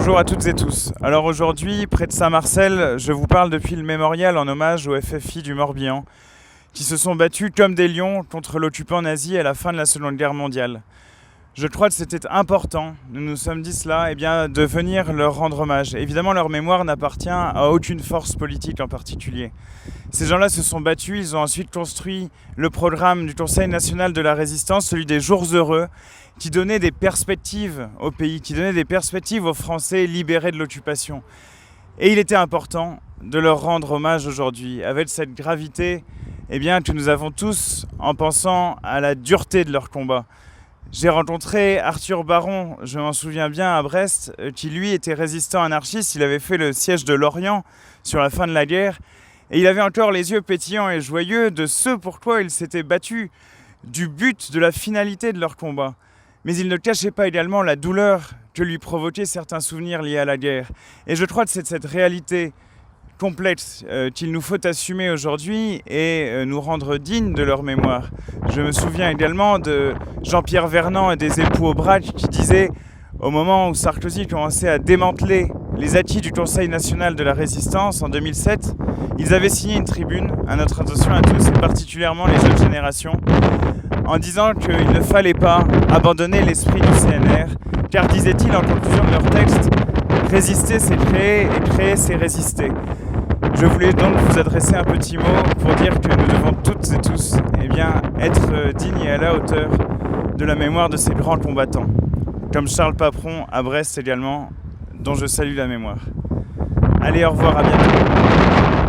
Bonjour à toutes et tous. Alors aujourd'hui, près de Saint-Marcel, je vous parle depuis le mémorial en hommage aux FFI du Morbihan, qui se sont battus comme des lions contre l'occupant nazi à la fin de la Seconde Guerre mondiale. Je crois que c'était important, nous nous sommes dit cela, de venir leur rendre hommage. Évidemment, leur mémoire n'appartient à aucune force politique en particulier. Ces gens-là se sont battus, ils ont ensuite construit le programme du Conseil national de la résistance, celui des jours heureux, qui donnait des perspectives au pays, qui donnait des perspectives aux Français libérés de l'occupation. Et il était important de leur rendre hommage aujourd'hui, avec cette gravité que nous avons tous en pensant à la dureté de leur combat. J'ai rencontré Arthur Baron, je m'en souviens bien, à Brest, qui lui était résistant anarchiste, il avait fait le siège de Lorient sur la fin de la guerre, et il avait encore les yeux pétillants et joyeux de ce pourquoi il s'était battu, du but, de la finalité de leur combat. Mais il ne cachait pas également la douleur que lui provoquaient certains souvenirs liés à la guerre. Et je crois que c'est cette réalité complexe qu'il nous faut assumer aujourd'hui et nous rendre dignes de leur mémoire. Je me souviens également de Jean-Pierre Vernant et des époux Aubrac qui disaient, au moment où Sarkozy commençait à démanteler les acquis du Conseil national de la résistance en 2007, ils avaient signé une tribune à notre attention à tous, et particulièrement les jeunes générations, en disant qu'il ne fallait pas abandonner l'esprit du CNR, car, disait-il en conclusion de leur texte, résister c'est créer et créer c'est résister. Je voulais donc vous adresser un petit mot pour dire que nous devons toutes et tous être dignes et à la hauteur de la mémoire de ces grands combattants, comme Charles Papron à Brest également, dont je salue la mémoire. Allez, au revoir, à bientôt.